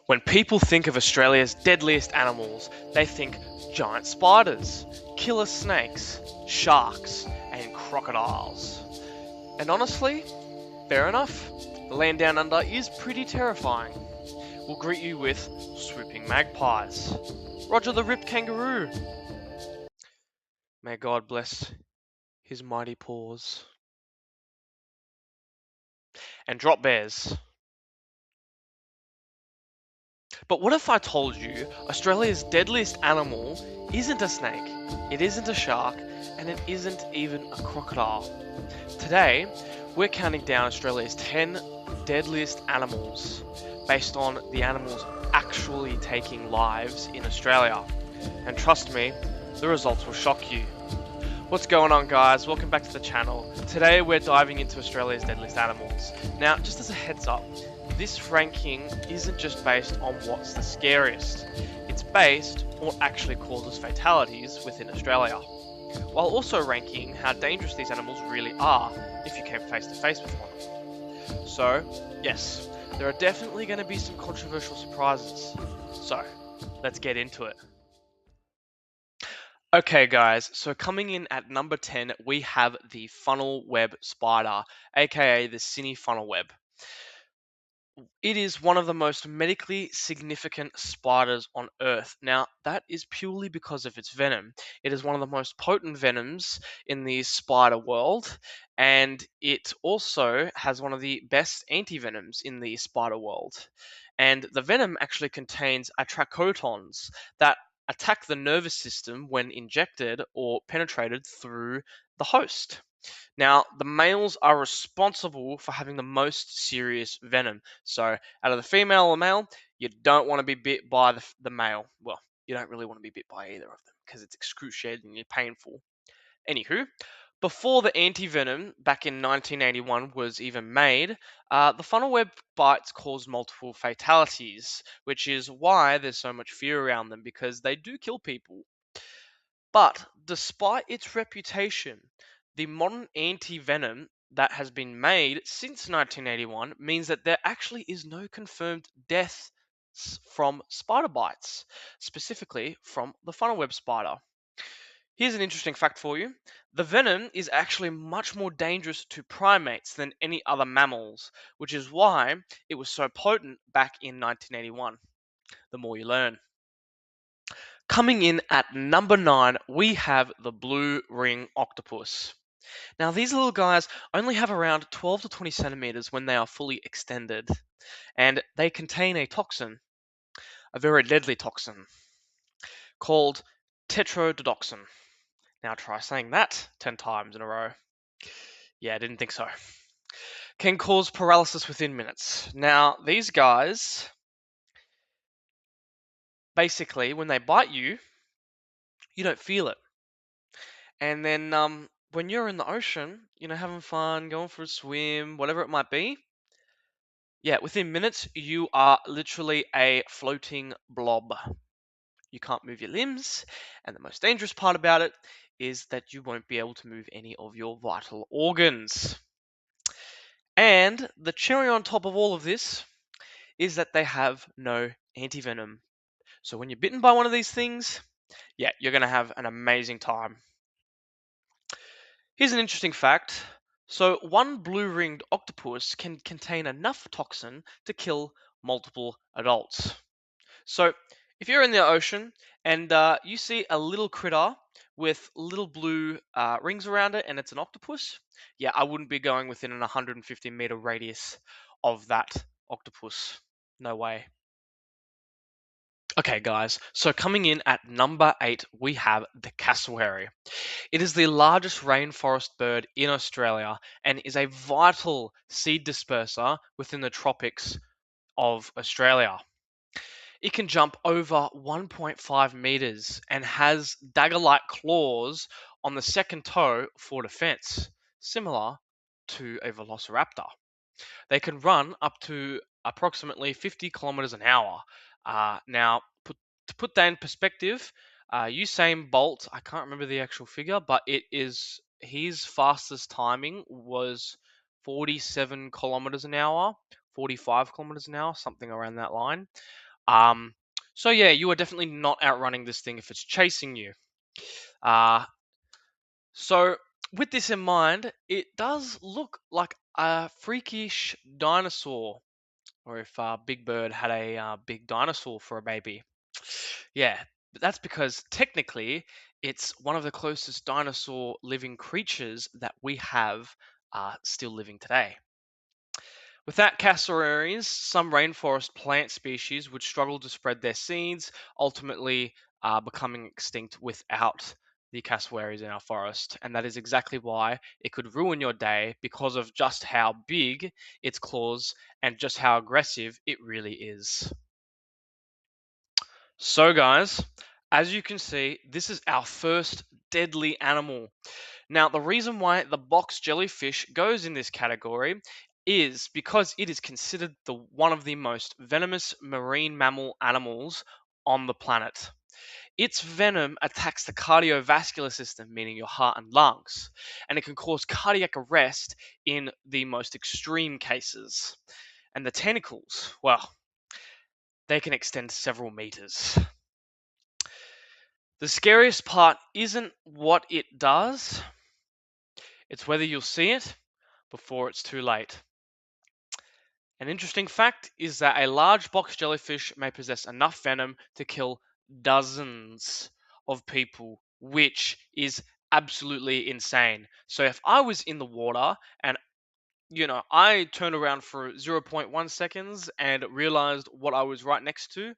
When people think of Australia's deadliest animals, they think giant spiders, killer snakes, sharks, and crocodiles. And honestly, fair enough, the land down under is pretty terrifying. We'll greet you with swooping magpies, Roger the ripped kangaroo. May God bless his mighty paws. And drop bears. But what if I told you Australia's deadliest animal isn't a snake, it isn't a shark, and it isn't even a crocodile? Today, we're counting down Australia's 10 deadliest animals based on the animals actually taking lives in Australia. And trust me, the results will shock you. What's going on, guys? Welcome back to the channel. Today we're diving into Australia's deadliest animals. Now, just as a heads up, this ranking isn't just based on what's the scariest. It's based on what actually causes fatalities within Australia, while also ranking how dangerous these animals really are if you came face to face with one. So, yes, there are definitely going to be some controversial surprises. So, let's get into it. Okay, guys, so coming in at number 10, we have the funnel web spider, aka the cine funnel web. It is one of the most medically significant spiders on Earth. Now, that is purely because of its venom. It is one of the most potent venoms in the spider world, and it also has one of the best antivenoms in the spider world. And the venom actually contains atracotons that attack the nervous system when injected or penetrated through the host. Now, the males are responsible for having the most serious venom. So, out of the female or male, you don't want to be bit by the male. Well, you don't really want to be bit by either of them because it's excruciatingly painful. Anywho, before the anti-venom back in 1981 was even made, the funnel web bites caused multiple fatalities, which is why there's so much fear around them because they do kill people. But despite its reputation, the modern anti-venom that has been made since 1981 means that there actually is no confirmed deaths from spider bites, specifically from the funnel web spider. Here's an interesting fact for you. The venom is actually much more dangerous to primates than any other mammals, which is why it was so potent back in 1981. The more you learn. Coming in at number 9, we have the blue ring octopus. Now, these little guys only have around 12 to 20 centimeters when they are fully extended, and they contain a toxin, a very deadly toxin, called tetrodotoxin. Now, try saying that 10 times in a row. Yeah, I didn't think so. Can cause paralysis within minutes. Now, these guys, basically, when they bite you, you don't feel it. And then when you're in the ocean, having fun, going for a swim, whatever it might be, yeah, within minutes, you are literally a floating blob. You can't move your limbs, and the most dangerous part about it is that you won't be able to move any of your vital organs. And the cherry on top of all of this is that they have no antivenom. So when you're bitten by one of these things, yeah, you're going to have an amazing time. Here's an interesting fact. So, one blue ringed octopus can contain enough toxin to kill multiple adults. So, if you're in the ocean and you see a little critter with little blue rings around it and it's an octopus, yeah, I wouldn't be going within an 150-meter radius of that octopus. No way. Okay, guys, so coming in at number 8, we have the cassowary. It is the largest rainforest bird in Australia and is a vital seed disperser within the tropics of Australia. It can jump over 1.5 meters and has dagger like claws on the second toe for defense, similar to a velociraptor. They can run up to approximately 50 kilometers an hour. To put that in perspective, Usain Bolt, I can't remember the actual figure, but it is his fastest timing was 47 kilometers an hour, 45 kilometers an hour, something around that line. Um, so yeah, you are definitely not outrunning this thing if it's chasing you. Uh, so with this in mind, it does look like a freakish dinosaur, or if Big Bird had a big dinosaur for a baby. Yeah, but that's because technically it's one of the closest dinosaur living creatures that we have still living today. Without cassowaries, some rainforest plant species would struggle to spread their seeds, ultimately becoming extinct without the cassowaries in our forest. And that is exactly why it could ruin your day because of just how big its claws and just how aggressive it really is. So, guys, as you can see, this is our first deadly animal. Now, the reason why the box jellyfish goes in this category is because it is considered one of the most venomous marine mammal animals on the planet. Its venom attacks the cardiovascular system, meaning your heart and lungs, and it can cause cardiac arrest in the most extreme cases. And the tentacles, well, they can extend several meters. The scariest part isn't what it does, it's whether you'll see it before it's too late. An interesting fact is that a large box jellyfish may possess enough venom to kill dozens of people, which is absolutely insane. So if I was in the water and I turned around for zero point 0.1 seconds and realized what I was right next to,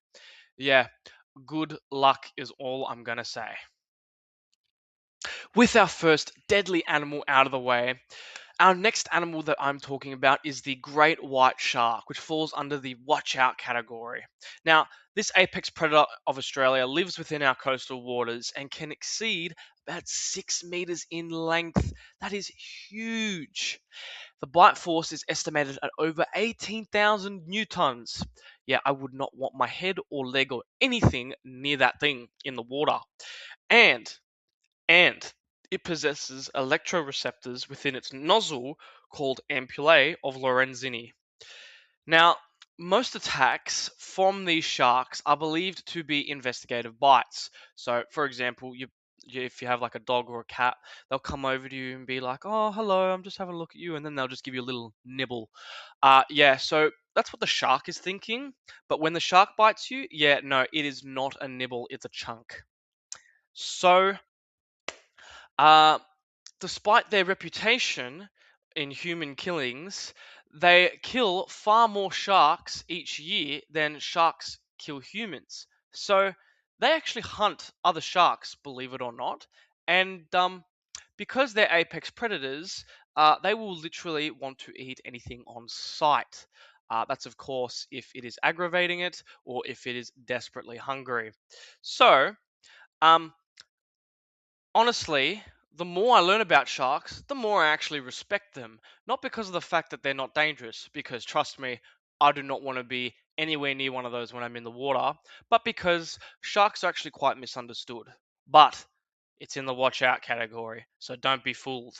yeah, good luck is all I'm gonna say. With our first deadly animal out of the way, our next animal that I'm talking about is the great white shark, which falls under the watch out category. Now, this apex predator of Australia lives within our coastal waters and can exceed about 6 meters in length. That is huge. The bite force is estimated at over 18,000 newtons. Yeah, I would not want my head or leg or anything near that thing in the water. And and it possesses electroreceptors within its nozzle called ampullae of Lorenzini. Now, most attacks from these sharks are believed to be investigative bites. So, for example, if you have like a dog or a cat, they'll come over to you and be like, "Oh, hello, I'm just having a look at you," and then they'll just give you a little nibble. Yeah, so that's what the shark is thinking. But when the shark bites you, yeah, no, it is not a nibble; it's a chunk. So, uh, despite their reputation in human killings, they kill far more sharks each year than sharks kill humans. So they actually hunt other sharks, believe it or not. And because they're apex predators, they will literally want to eat anything on sight. That's, of course, if it is aggravating it or if it is desperately hungry. So, um, honestly, the more I learn about sharks, the more I actually respect them. Not because of the fact that they're not dangerous, because trust me, I do not want to be anywhere near one of those when I'm in the water, but because sharks are actually quite misunderstood. But it's in the watch out category, so don't be fooled.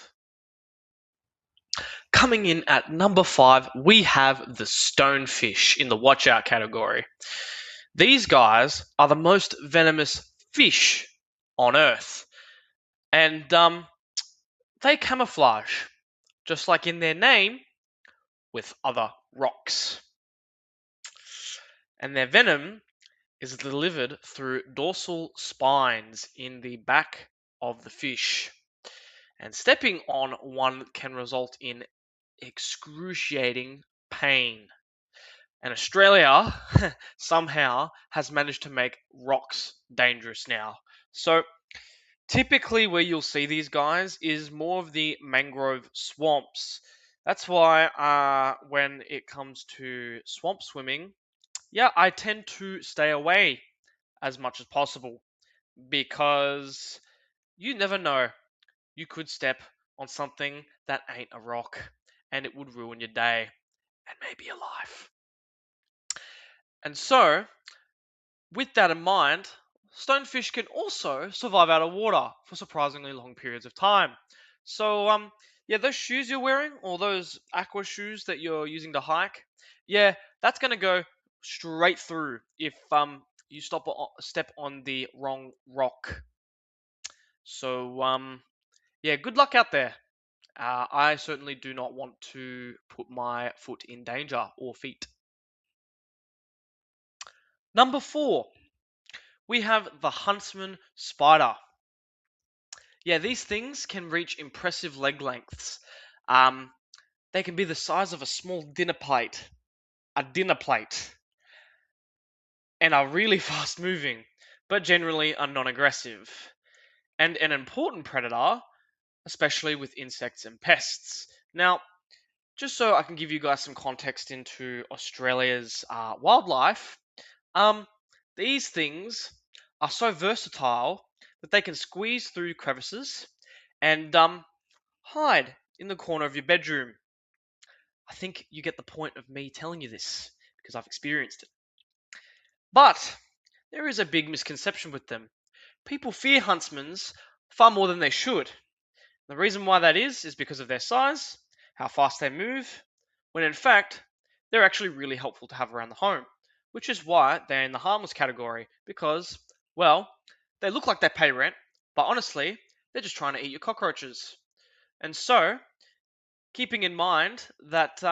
Coming in at number 5, we have the stonefish in the watch out category. These guys are the most venomous fish on Earth. And they camouflage, just like in their name, with other rocks. And their venom is delivered through dorsal spines in the back of the fish. And stepping on one can result in excruciating pain. And Australia somehow has managed to make rocks dangerous now. So typically, where you'll see these guys is more of the mangrove swamps. That's why when it comes to swamp swimming, yeah, I tend to stay away as much as possible because you never know. You could step on something that ain't a rock and it would ruin your day and maybe your life. And so, with that in mind, stonefish can also survive out of water for surprisingly long periods of time. So, yeah, those shoes you're wearing, or those aqua shoes that you're using to hike, yeah, that's going to go straight through if you step on the wrong rock. So yeah, good luck out there. I certainly do not want to put my foot in danger or feet. Number 4, we have the huntsman spider. Yeah, these things can reach impressive leg lengths. Um, they can be the size of a small dinner plate, and are really fast moving, but generally are non-aggressive, and an important predator, especially with insects and pests. Now, just so I can give you guys some context into Australia's wildlife, um, these things are so versatile that they can squeeze through crevices and hide in the corner of your bedroom. I think you get the point of me telling you this because I've experienced it. But there is a big misconception with them. People fear huntsmen far more than they should. The reason why that is because of their size, how fast they move, when in fact, they're actually really helpful to have around the home, which is why they're in the harmless category, because, well, they look like they pay rent, but honestly, they're just trying to eat your cockroaches. And so, keeping in mind that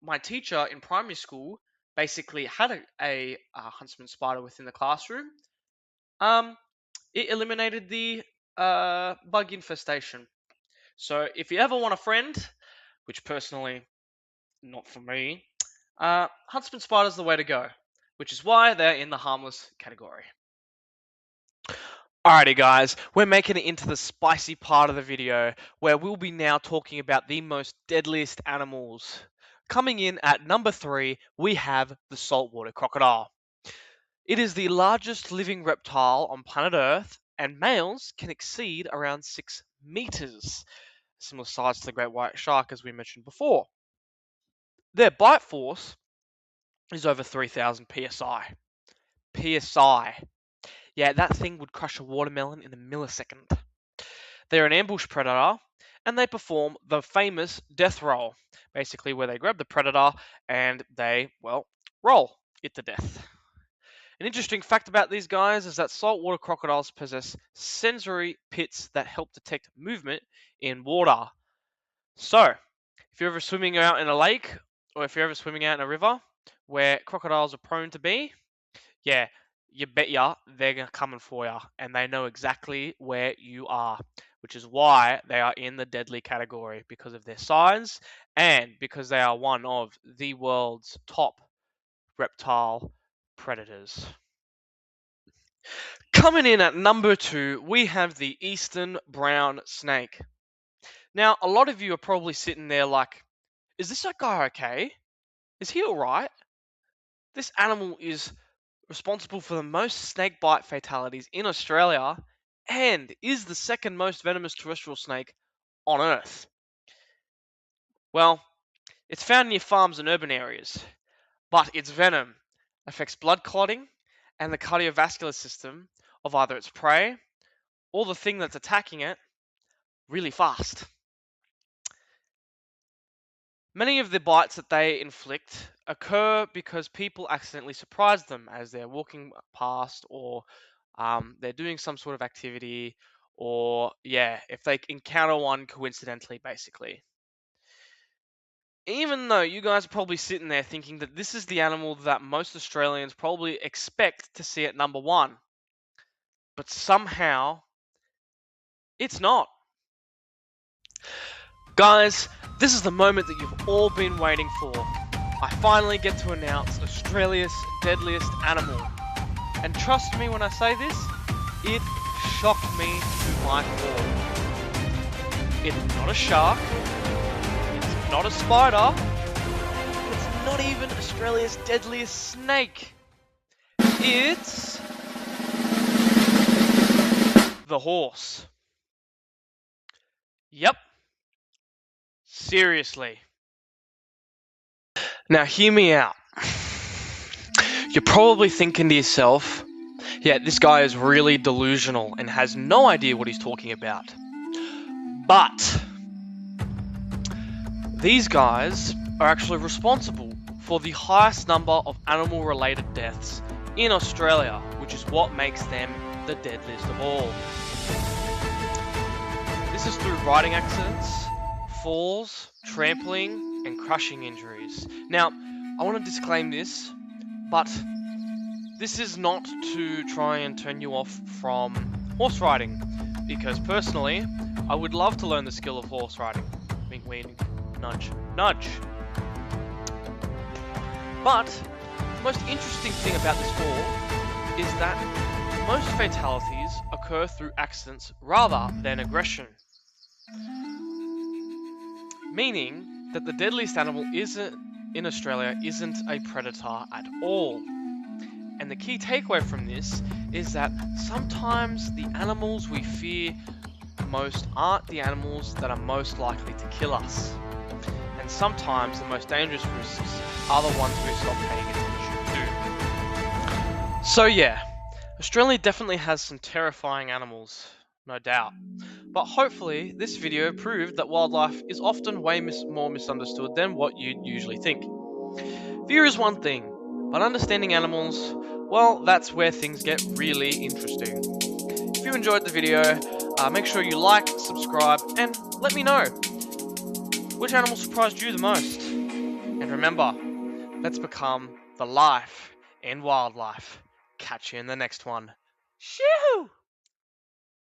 my teacher in primary school basically had a huntsman spider within the classroom, um, it eliminated the bug infestation. So if you ever want a friend, which personally not for me, huntsman spider's the way to go, which is why they're in the harmless category. Alrighty guys, we're making it into the spicy part of the video where we'll be now talking about the most deadliest animals. Coming in at number 3, we have the saltwater crocodile. It is the largest living reptile on planet Earth, and males can exceed around 6 meters, similar size to the great white shark as we mentioned before. Their bite force is over 3,000 psi. PSI. Yeah, that thing would crush a watermelon in a millisecond. They're an ambush predator, and they perform the famous death roll, basically where they grab the predator and they, well, roll it to death. An interesting fact about these guys is that saltwater crocodiles possess sensory pits that help detect movement in water. So, if you're ever swimming out in a lake, or if you're ever swimming out in a river where crocodiles are prone to be, yeah, you bet ya they're coming for you, and they know exactly where you are, which is why they are in the deadly category, because of their size and because they are one of the world's top reptile predators. Coming in at number 2, we have the eastern brown snake. Now, a lot of you are probably sitting there like, is this guy okay? Is he alright? This animal is responsible for the most snake bite fatalities in Australia and is the second most venomous terrestrial snake on Earth. Well, it's found near farms and urban areas, but its venom affects blood clotting and the cardiovascular system of either its prey or the thing that's attacking it really fast. Many of the bites that they inflict occur because people accidentally surprise them as they're walking past, or they're doing some sort of activity, or yeah, if they encounter one coincidentally, basically. Even though you guys are probably sitting there thinking that this is the animal that most Australians probably expect to see at number 1, but somehow it's not. Guys, this is the moment that you've all been waiting for. I finally get to announce Australia's deadliest animal. And trust me when I say this, it shocked me to my core. It's not a shark, it's not a spider, it's not even Australia's deadliest snake. It's the horse. Yep. Seriously. Now hear me out. You're probably thinking to yourself, yeah, this guy is really delusional and has no idea what he's talking about. But these guys are actually responsible for the highest number of animal-related deaths in Australia, which is what makes them the deadliest of all. This is through riding accidents, falls, trampling, and crushing injuries. Now, I want to disclaim this, but this is not to try and turn you off from horse riding, because personally, I would love to learn the skill of horse riding. Wink, wink, nudge, nudge. But the most interesting thing about this sport is that most fatalities occur through accidents rather than aggression. Meaning that the deadliest animal in Australia isn't a predator at all. And the key takeaway from this is that sometimes the animals we fear most aren't the animals that are most likely to kill us. And sometimes the most dangerous risks are the ones we stop paying attention to. So yeah, Australia definitely has some terrifying animals, no doubt. But hopefully this video proved that wildlife is often way more misunderstood than what you'd usually think. Fear is one thing, but understanding animals, well, that's where things get really interesting. If you enjoyed the video, make sure you like, subscribe, and let me know which animal surprised you the most. And remember, let's become the life and wildlife. Catch you in the next one. Shoo!